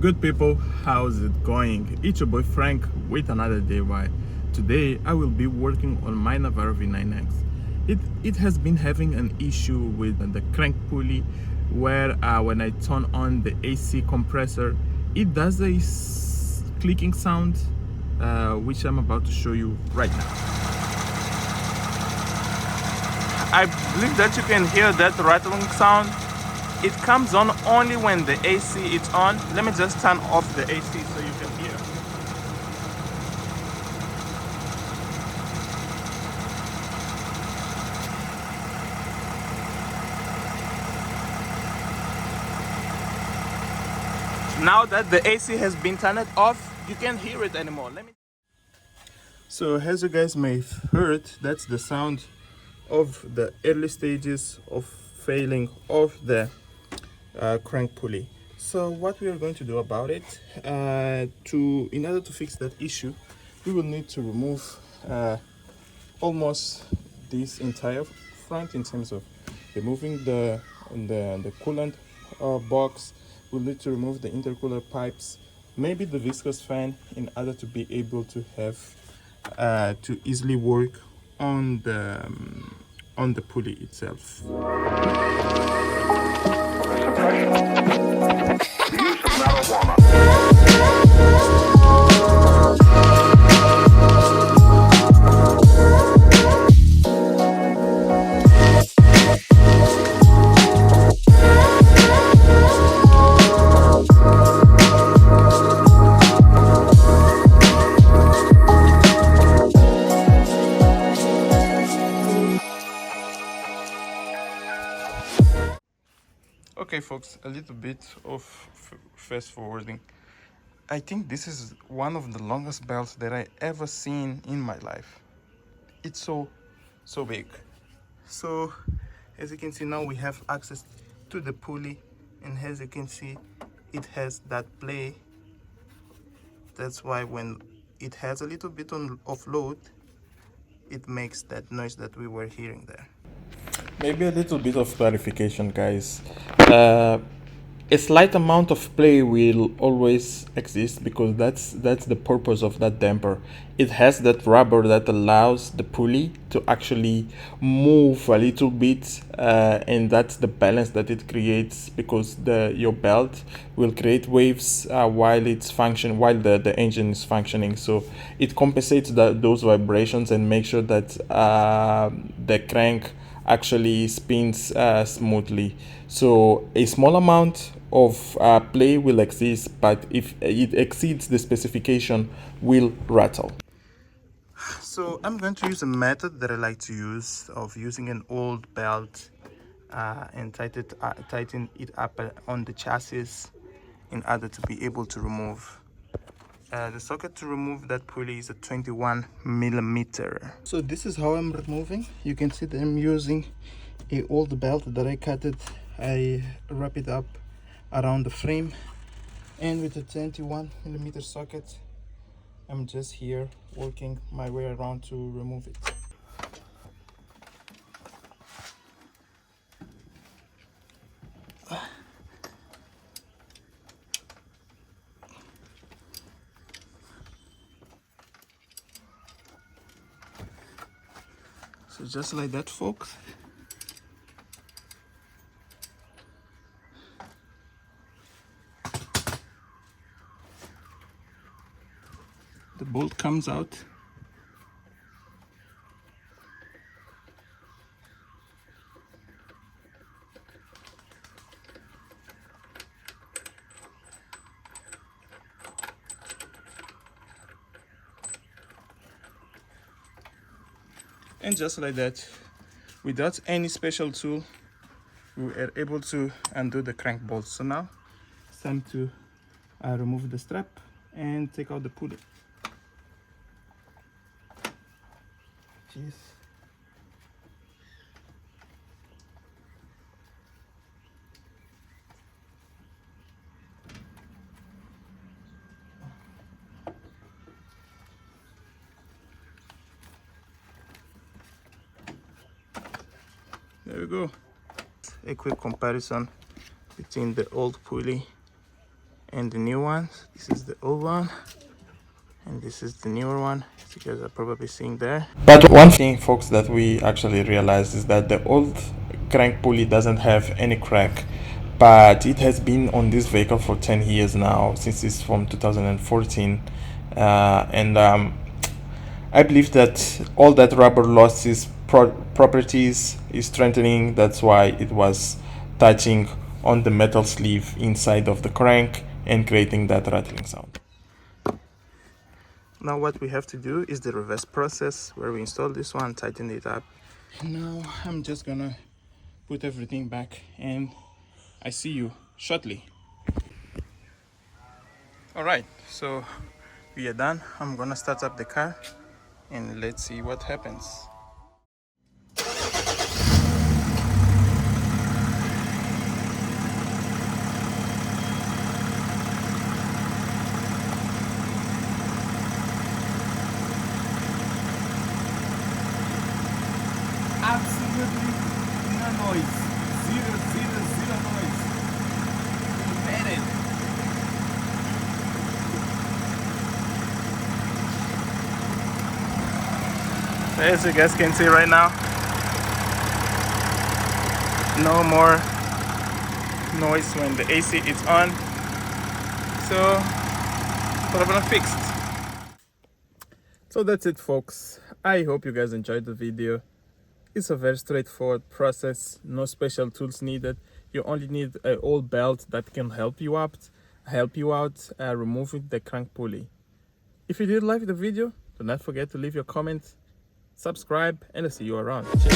Good people, how's it going? It's your boy Frank with another DIY. Today I will be working on my Navara V9X. It has been having an issue with the crank pulley where when I turn on the AC compressor, it does a clicking sound which I'm about to show you right now. I believe that you can hear that rattling sound. It comes on only when the AC is on. Let me just turn off the AC so you can hear. Now that the AC has been turned off, you can't hear it anymore. So as you guys may have heard, that's the sound of the early stages of failing of the crank pulley. So what we are going to do about it, in order to fix that issue, we will need to remove almost this entire front in terms of removing the coolant box. We'll need to remove the intercooler pipes, maybe the viscous fan, in order to be able to have to easily work on the pulley itself. Okay folks, a little bit of fast forwarding. I think this is one of the longest belts that I ever seen in my life. It's so big. So as you can see, now we have access to the pulley, and as you can see, it has that play. That's why when it has a little bit of load, it makes that noise that we were hearing there. Maybe a little bit of clarification, guys. A slight amount of play will always exist because that's the purpose of that damper. It has that rubber that allows the pulley to actually move a little bit, and that's the balance that it creates, because your belt will create waves while the engine is functioning. So it compensates those vibrations and makes sure that the crank actually spins smoothly. So a small amount of play will exist, but if it exceeds the specification, will rattle. So I'm going to use a method that I like to use of using an old belt and tighten it up on the chassis in order to be able to remove. The socket to remove that pulley is a 21mm. So this is how I'm removing. You can see that I'm using a old belt that I cut it. I wrap it up around the frame, and with a 21mm socket, I'm just here working my way around to remove it. So just like that, folks. The bolt comes out. And just like that, without any special tool, we were able to undo the crank bolt. So now it's time to remove the strap and take out the pulley. Jeez. There we go. A quick comparison between the old pulley and the new one. This is the old one, and this is the newer one, as you guys are probably seeing there. But one thing, folks, that we actually realized is that the old crank pulley doesn't have any crack, but it has been on this vehicle for 10 years now, since it's from 2014. I believe that all that rubber lost its properties, is strengthening. That's why it was touching on the metal sleeve inside of the crank and creating that rattling sound. Now what we have to do is the reverse process, where we install this one, tighten it up. Now I'm just gonna put everything back, and I see you shortly. All right, so we are done. I'm gonna start up the car and let's see what happens. Absolutely no noise. Zero noise. You made it. As you guys can see right now, no more noise when the AC is on. So, problem fixed. So that's it, folks. I hope you guys enjoyed the video. It's a very straightforward process, no special tools needed. You only need an old belt that can help you out removing the crank pulley. If you did like the video, do not forget to leave your comment, subscribe, and I'll see you around. Cheers.